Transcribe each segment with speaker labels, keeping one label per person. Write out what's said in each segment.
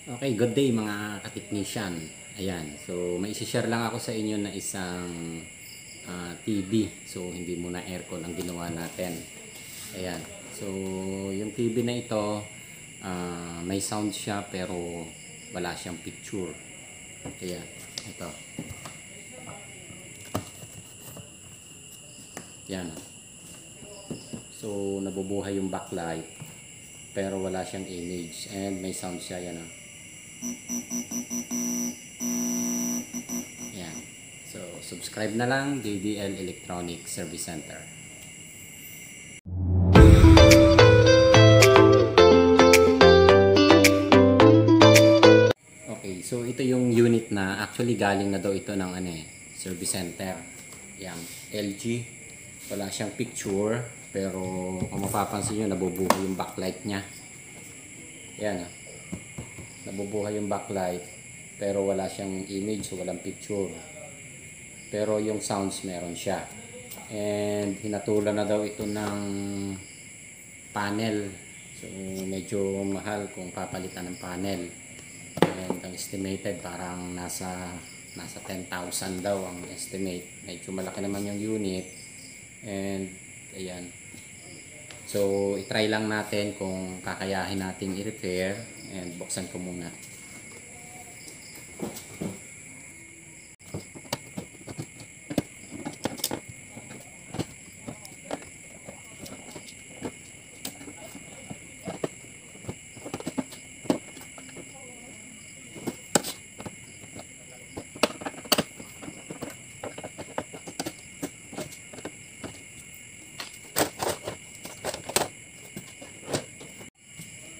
Speaker 1: Okay, good day mga ka-technician. Ayan, so may isi-share lang ako sa inyo na isang TV. So hindi muna aircon ang ginawa natin. Ayan, so yung TV na ito, may sound siya pero wala siyang picture. Ayan, ito. Yan. So nabubuhay yung backlight pero wala siyang image and may sound siya. Yan. Yan. So subscribe na lang, JDL Electronic Service Center. Okay, so ito yung unit na actually galing na daw ito ng service center. Yan, LG. Wala siyang picture pero kung mapapansin nyo nabubuhay yung backlight niya. Yan, nabubuhay yung backlight pero wala siyang image, so walang picture. Pero yung sounds meron siya. And hinatulan na daw ito ng panel. So medyo mahal kung papalitan ng panel. And ang estimated parang nasa 10,000 daw ang estimate. Medyo malaki naman yung unit. And ayan. So i-try lang natin kung kakayahin natin i-repair. And buksan ko muna.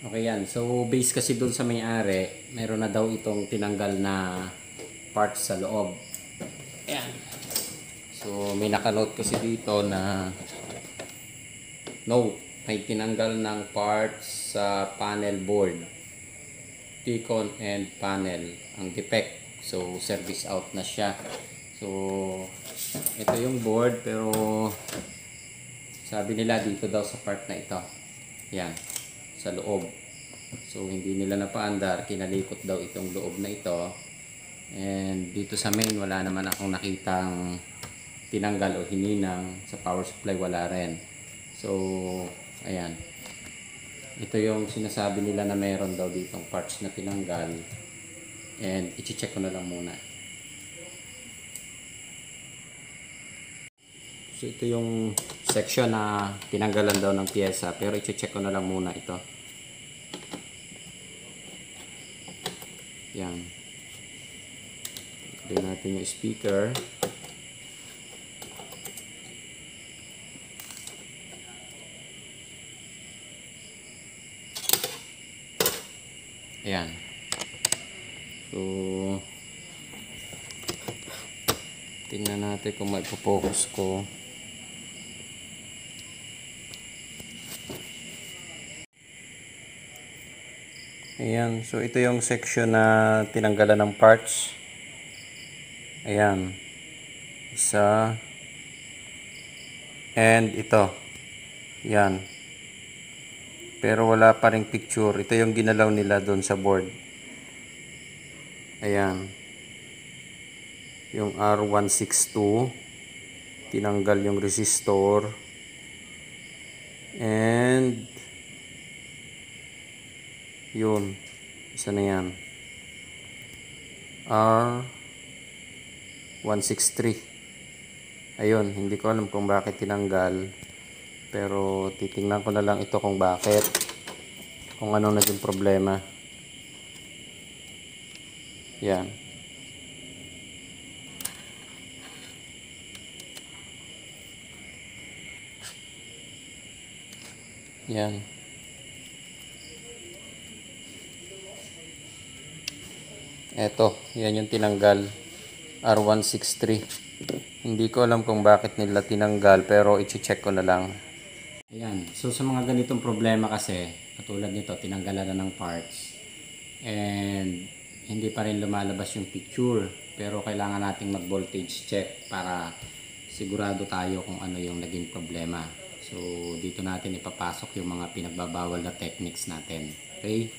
Speaker 1: Okay yan. So base kasi dun sa may-ari, meron na daw itong tinanggal na parts sa loob. Ayan. So may nakanote kasi dito na no, may tinanggal ng parts sa panel board, T-con and panel ang defect. So service out na siya. So ito yung board pero sabi nila dito daw sa part na ito. Yan, sa loob. So hindi nila napaandar, kinalikot daw itong loob na ito. And dito sa main wala naman akong nakitang tinanggal o hininang. Sa power supply wala rin. So ayan, ito yung sinasabi nila na meron daw ditong parts na tinanggal. And i-check ko na lang muna. So ito yung section na tinanggalan daw ng pyesa, pero i-check ko na lang muna ito. Yan. Tignan natin yung speaker. Ayan. So tingnan natin kung may focus ko. Ayan, so ito yung section na tinanggalan ng parts. Ayan. Isa. And ito. Ayan. Pero wala pa ring picture. Ito yung ginalaw nila doon sa board. Ayan. Yung R162. Tinanggal yung resistor. And yun, isa na yan, R163. Ayun, hindi ko alam kung bakit tinanggal, pero titingnan ko na lang ito kung bakit, kung anong naging problema. Yan. Yan. Eto, yan yung tinanggal, R163. Hindi ko alam kung bakit nila tinanggal, pero i-check ko na lang. Ayan, so sa mga ganitong problema kasi, katulad nito, tinanggalan na ng parts. And hindi pa rin lumalabas yung picture, pero kailangan nating mag-voltage check para sigurado tayo kung ano yung naging problema. So dito natin ipapasok yung mga pinagbabawal na techniques natin. Okay?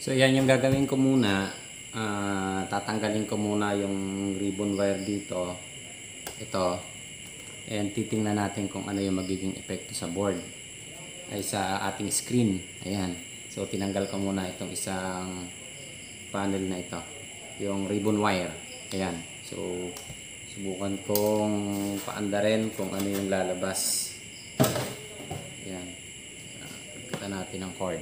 Speaker 1: So yan yung gagawin ko muna. Tatanggalin ko muna yung ribbon wire dito. Ito. And titingnan natin kung ano yung magiging epekto sa board. Ay sa ating screen. Ayan. So tinanggal ko muna itong isang panel na ito. Yung ribbon wire. Ayan. So subukan kong paandarin kung ano yung lalabas. Ayan. Pagkita natin ang cord.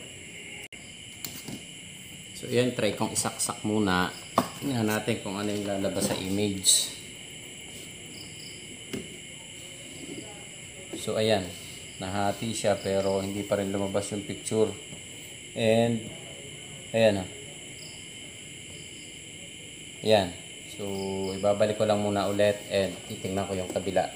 Speaker 1: So yan, try kong isaksak muna. Tingnan natin kung ano yung lalabas sa image. So ayan, nahati siya pero hindi pa rin lumabas yung picture. And ayan. Ayan. So ibabalik ko lang muna ulit and titingnan ko yung kabila.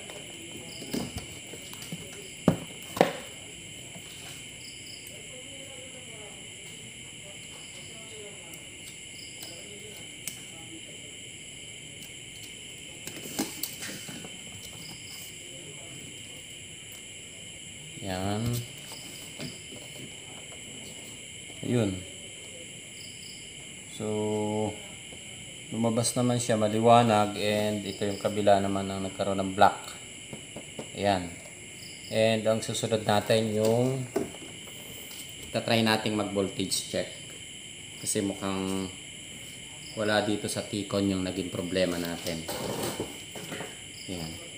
Speaker 1: Yan. Ayun. So, lumabas naman siya maliwanag and ito yung kabila naman ang nagkaroon ng black. Ayan. And ang susunod natin yung tatry nating mag voltage check. Kasi mukhang wala dito sa T-con yung naging problema natin. Ayan.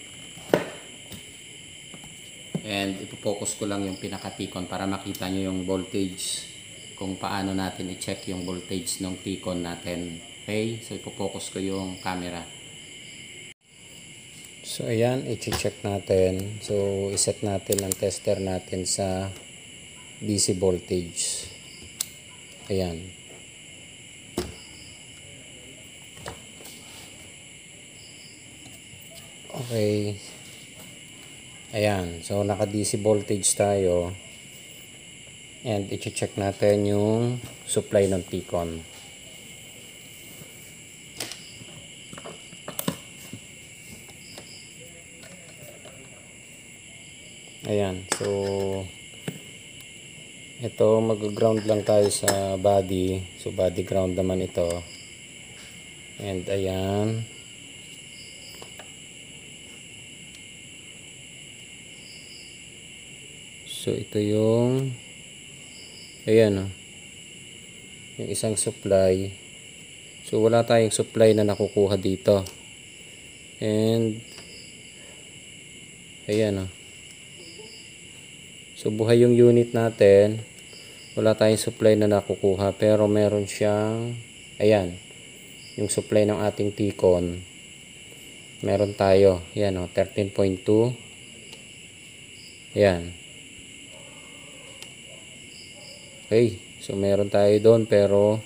Speaker 1: And ipo-focus ko lang yung pinaka-T-con para makita nyo yung voltage kung paano natin i-check yung voltage ng T-con natin. Okay? So ipo-focus ko yung camera. So ayan, i-check natin. So iset natin ang tester natin sa DC voltage. Ayan. Okay. Ayan, so naka DC voltage tayo and i-check natin yung supply ng T-con. Ayan, so ito mag-ground lang tayo sa body, so body ground naman ito. And ayan. So ito yung ayan yung isang supply. So wala tayong supply na nakukuha dito. And ayan so buhay yung unit natin. Wala tayong supply na nakukuha pero meron siyang ayan yung supply ng ating T-con. Meron tayo. Ayan 13.2. Ayan. Okay, so meron tayo doon pero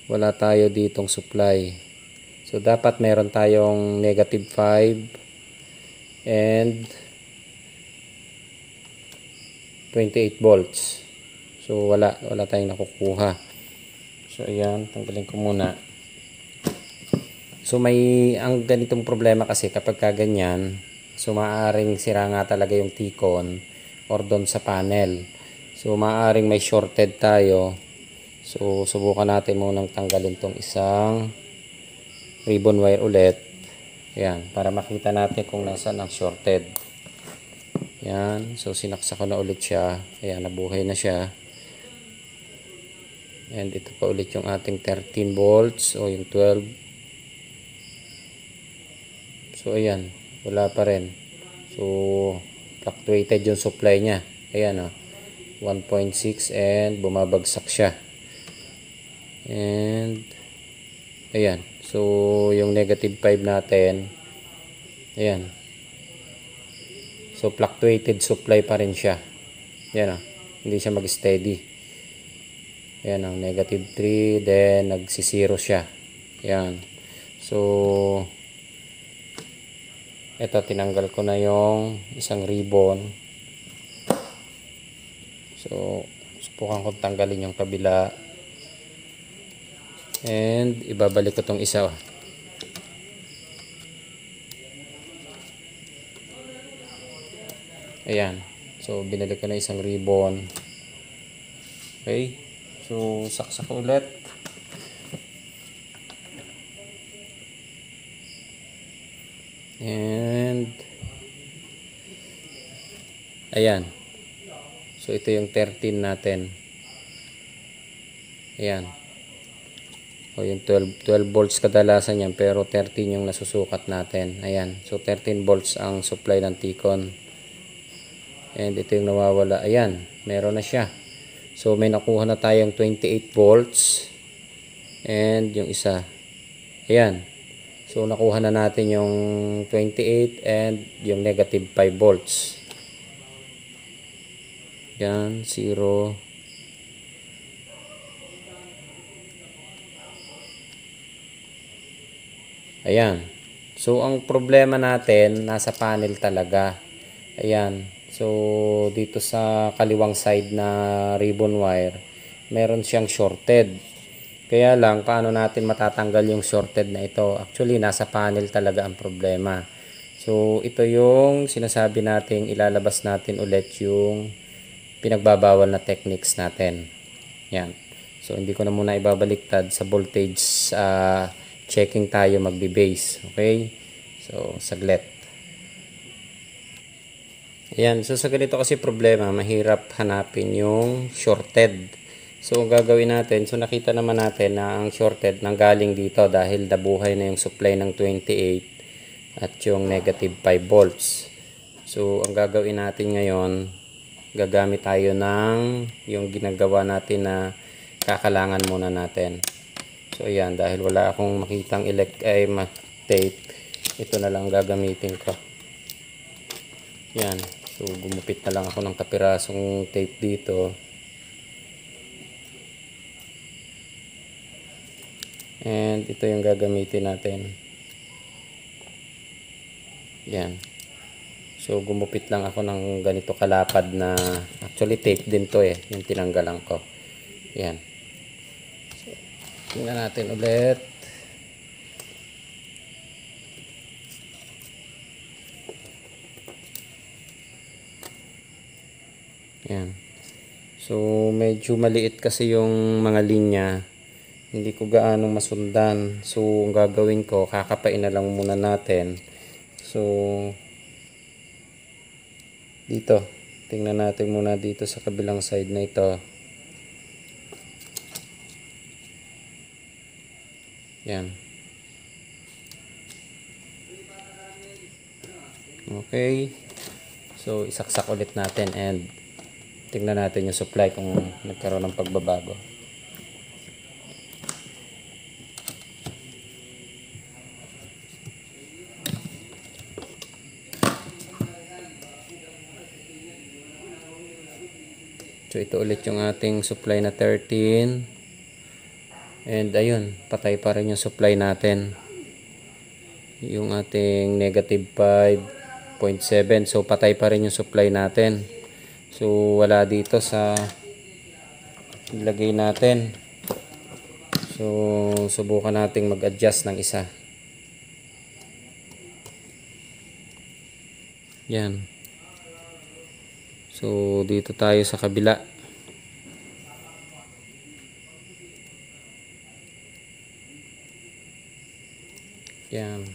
Speaker 1: wala tayo ditong supply. So dapat meron tayong negative 5 and 28 volts. So wala tayong nakukuha. So ayan, tanggalin ko muna. So may ang ganitong problema kasi kapag kaganyan, so maaaring sira nga talaga yung T-con or doon sa panel. So maaaring may shorted tayo. So subukan natin munang tanggalin tong isang ribbon wire ulit. Ayan, para makita natin kung nasaan ang shorted. Ayan, so sinaksak ko na ulit siya. Ayan, nabuhay na siya. And ito pa ulit yung ating 13 volts o yung 12. So ayan, wala pa rin. So fluctuated yung supply niya. Ayan 1.6 and bumabagsak siya. And ayan, so yung negative 5 natin, ayan, so fluctuated supply pa rin siya. Ayan hindi siya mag-steady. Ayan negative 3, then nagsisiro siya. Ayan, so eto, tinanggal ko na yung isang ribbon. So subukan kong tanggalin yung kabila and ibabalik ko tong isa. Ayan, so binalik ko na isang ribbon. Okay, So, saksak ulit. And ayan. So, ito yung 13 natin. Ayan. O yung 12 volts kadalasan yan, pero 13 yung nasusukat natin. Ayan. So 13 volts ang supply ng T-Con. And ito yung nawawala. Ayan. Meron na siya. So may nakuha na tayong 28 volts. And yung isa. Ayan. So nakuha na natin yung 28 and yung negative 5 volts. Yan. 0. Ayan. So, ang problema natin, nasa panel talaga. Ayan. So, dito sa kaliwang side na ribbon wire, meron siyang shorted. Kaya lang, paano natin matatanggal yung shorted na ito? Actually, nasa panel talaga ang problema. So, ito yung sinasabi nating ilalabas natin ulit yung pinagbabawal na techniques natin. Yan. So, hindi ko na muna ibabaliktad sa voltage checking tayo magbe-base. Okay? So, saglit. Ayan. So, sa ganito kasi problema, mahirap hanapin yung shorted. So, ang gagawin natin, so nakita naman natin na ang shorted nanggaling dito dahil nabuhay na yung supply ng 28 at yung negative 5 volts. So, ang gagawin natin ngayon, gagamit tayo ng yung ginagawa natin na kakalangan muna natin. So, ayan, dahil wala akong makitang tape, ito na lang gagamitin ko. Ayan, so gumupit na lang ako ng kapirasong tape dito. And ito yung gagamitin natin. Ayan. So, gumupit lang ako ng ganito kalapad na, actually tape din to yung tinanggalan ko. Ayan. Tingnan natin ulit. Yan. So, medyo maliit kasi yung mga linya. Hindi ko gaanong masundan. So, ang gagawin ko, kakapain na lang muna natin. So, dito. Tingnan natin muna dito sa kabilang side na ito. Yan. Okay. So, isaksak ulit natin and tingnan natin yung supply kung nagkaroon ng pagbabago. So, ito ulit yung ating supply na 13. And ayun, patay pa rin yung supply natin. Yung ating negative 5.7. So, patay pa rin yung supply natin. So, wala dito sa ilagay natin. So, subukan nating mag-adjust ng isa. Yan. So, dito tayo sa kabila. Yan.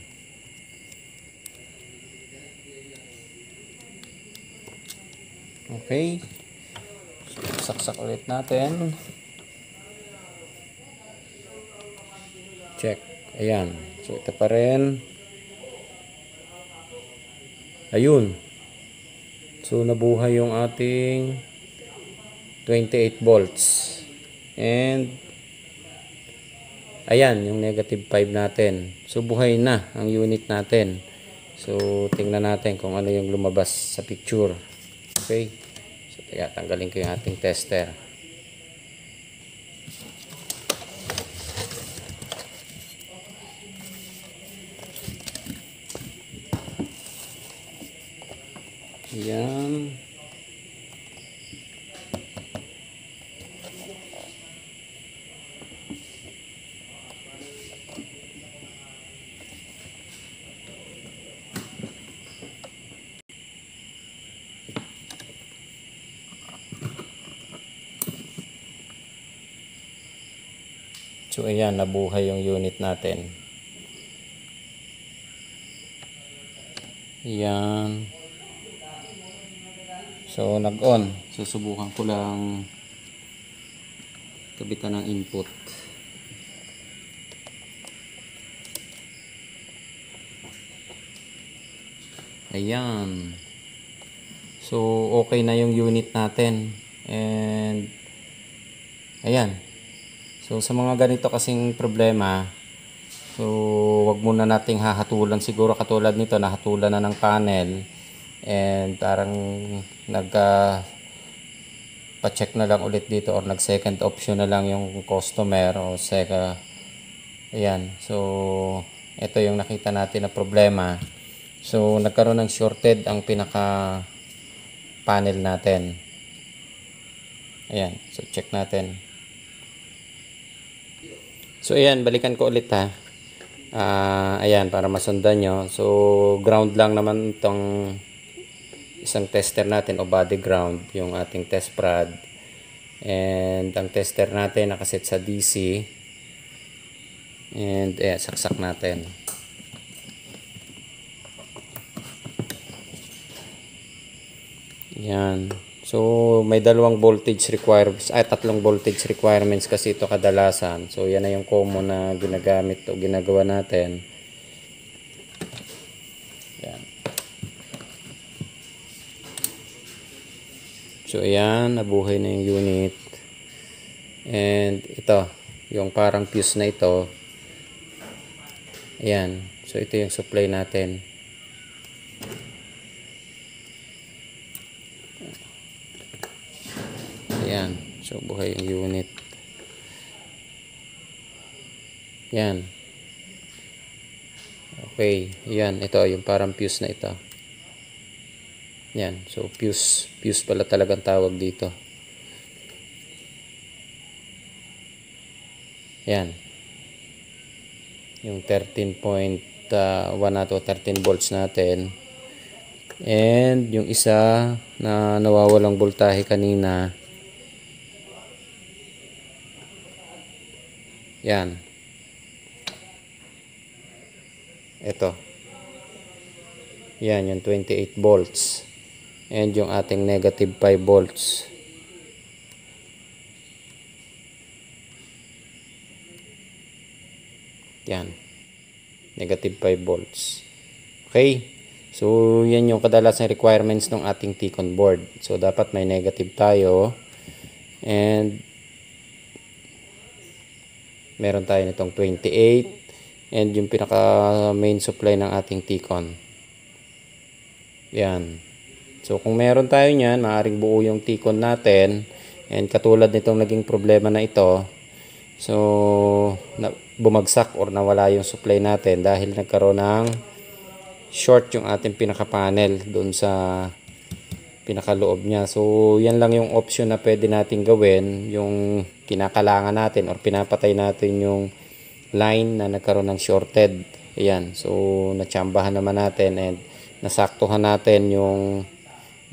Speaker 1: Okay. So, saksak ulit natin. Check. Ayan. So, ito pa rin. Ayun. So, nabuhay yung ating 28 volts. And ayan, yung negative 5 natin. So, buhay na ang unit natin. So, tingnan natin kung ano yung lumabas sa picture. Okay. So, tanggalin ko yung ating tester. Ayan. So ayan, nabuhay yung unit natin. Ayan. So nag-on. Susubukan ko lang kabitan ng input. Ayan. So okay na yung unit natin. And ayan. So sa mga ganito kasing problema, so wag muna nating hahatulan, siguro katulad nito nahatulan na ng panel and parang pa-check na lang ulit dito or nag second option na lang yung customer o ayan. So ito yung nakita natin na problema. So nagkaroon ng shorted ang pinaka panel natin. Ayan. So check natin. So ayan, balikan ko ulit ha. Ayan, para masundan nyo. So ground lang naman itong isang tester natin o body ground, yung ating test prod. And ang tester natin nakaset sa DC. And ayan, saksak natin. Yan. So may dalawang voltage requirements, tatlong voltage requirements kasi ito kadalasan. So yan na yung common na ginagamit o ginagawa natin. Yan. So ayan, nabuhay na yung unit. And ito, yung parang fuse na ito. Ayan. So ito yung supply natin. Ayan. So buhay yung unit. Yan. Okay. Ayan. Ito yung parang fuse na ito. Yan. So fuse pala talagang tawag dito. Yan. Yung 13.1 nato 13 volts natin. And yung isa na nawawalang voltahe kanina. Yan. Ito. Yan, yung 28 volts. And yung ating negative 5 volts. Yan. Negative 5 volts. Okay. So, yan yung kadalasang requirements ng ating T-con board. So, dapat may negative tayo. And meron tayo nitong 28 and yung pinaka main supply ng ating T-con. Yan. So kung meron tayo niyan, maaaring buo yung T-con natin and katulad nitong naging problema na ito. So bumagsak or nawala yung supply natin dahil nagkaroon ng short yung ating pinaka panel doon sa pinakaloob niya. So yan lang yung option na pwede natin gawin, yung kinakalangan natin or pinapatay natin yung line na nagkaroon ng shorted. Ayan. So natsambahan naman natin and nasaktuhan natin yung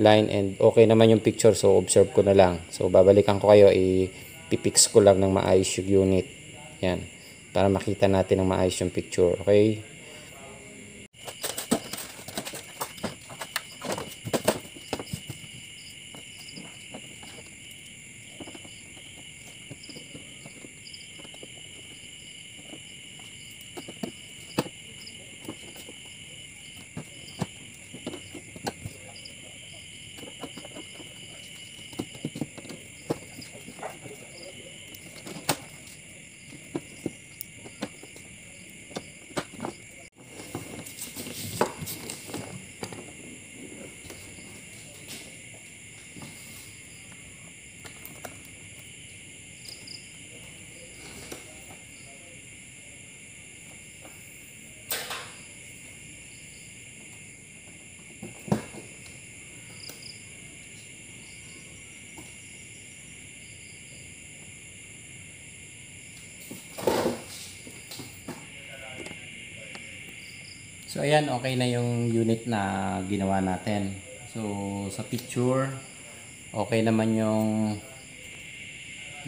Speaker 1: line and okay naman yung picture. So observe ko na lang. So babalikan ko kayo, ipipix ko lang ng maayos yung unit. Ayan. Para makita natin ng maayos yung picture. Okay. So ayan, okay na yung unit na ginawa natin. So sa picture, okay naman yung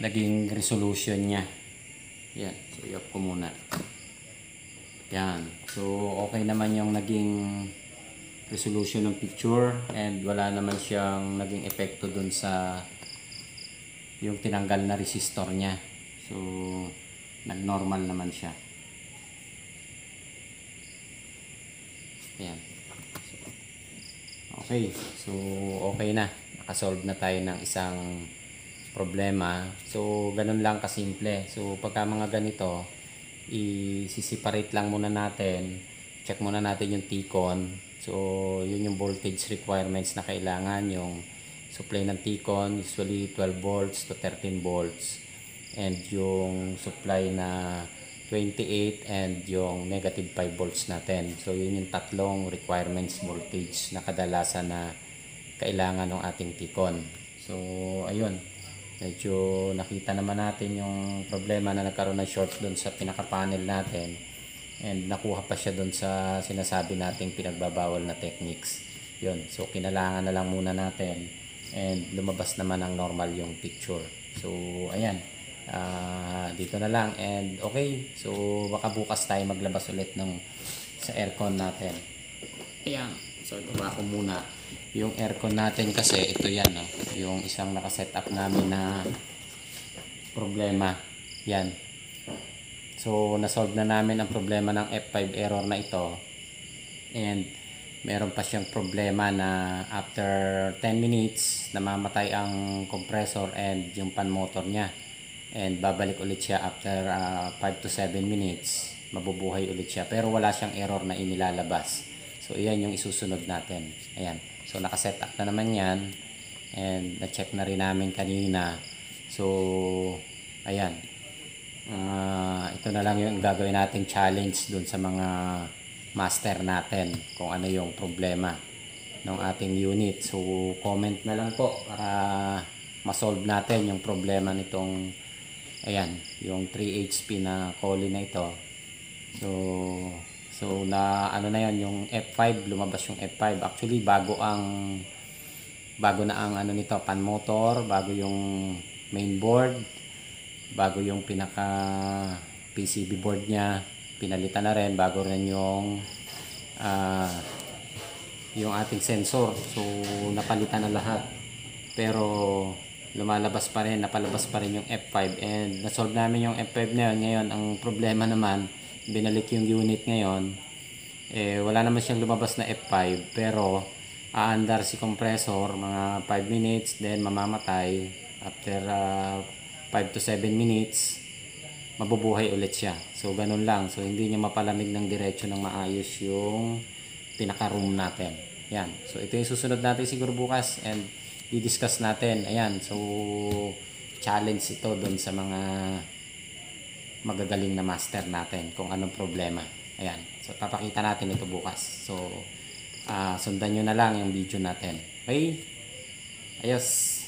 Speaker 1: naging resolution niya. Yan. So, i-off ko muna. Yan. So, okay naman yung naging resolution ng picture and wala naman siyang naging epekto dun sa yung tinanggal na resistor niya. So, nag-normal naman siya. Yan. Okay. So, okay na. Nakasolve na tayo ng isang problema. So, ganun lang kasimple. So, pagka mga ganito, i-separate lang muna natin. Check muna natin yung T-con. So, yun yung voltage requirements na kailangan. Yung supply ng T-con, usually 12 volts to 13 volts. And yung supply na 28 and yung negative 5 volts natin. So, yun yung tatlong requirements voltage na kadalasan na kailangan ng ating T-con. So, ayun. Medyo nakita naman natin yung problema na nagkaroon ng short doon sa pinaka-panel natin. And nakuha pa siya doon sa sinasabi nating pinagbabawal na techniques. Yun. So, kinalangan na lang muna natin. And lumabas naman ang normal yung picture. So, ayan. Dito na lang. And okay. So, baka bukas tayo maglabas ulit sa aircon natin. Ayan. So, ibaba ko muna. Yung aircon natin kasi, ito yan. No? Yung isang nakasetup namin na problema. Yan. So, nasolve na namin ang problema ng F5 error na ito. And, meron pa siyang problema na after 10 minutes, namamatay ang compressor and yung pan motor niya. And, babalik ulit siya after 5 to 7 minutes. Mabubuhay ulit siya. Pero wala siyang error na inilalabas. So, iyan yung isusunod natin. Ayan. So, nakaset up na naman yan. And, na-check na rin namin kanina. So, ayan. Ito na lang yung gagawin nating challenge dun sa mga master natin. Kung ano yung problema ng ating unit. So, comment na lang po para masolve natin yung problema nitong, ayan, yung 3 HP na Collie na ito. So na ano na yon, yung F5, lumabas yung F5. Actually bago na ang ano nito, pan motor, bago yung main board, bago yung pinaka PCB board niya, pinalitan na rin, bago rin yung ating sensor. So napalitan na lahat. Pero napalabas pa rin yung F5 and na-solve namin yung F5 na yun. Ngayon ang problema naman, binalik yung unit ngayon, wala naman siyang lumabas na F5 pero aandar si compressor mga 5 minutes, then mamamatay after 5 to 7 minutes, mabubuhay ulit siya. So ganun lang. So hindi niya mapalamig ng diretso ng maayos yung pinaka-room natin. Yan. So ito yung susunod natin siguro bukas and i-discuss natin. Ayan. So challenge ito doon sa mga magagaling na master natin kung anong problema. Ayan. So, papakita natin ito bukas. So, sundan nyo na lang yung video natin. Okay? Ayos.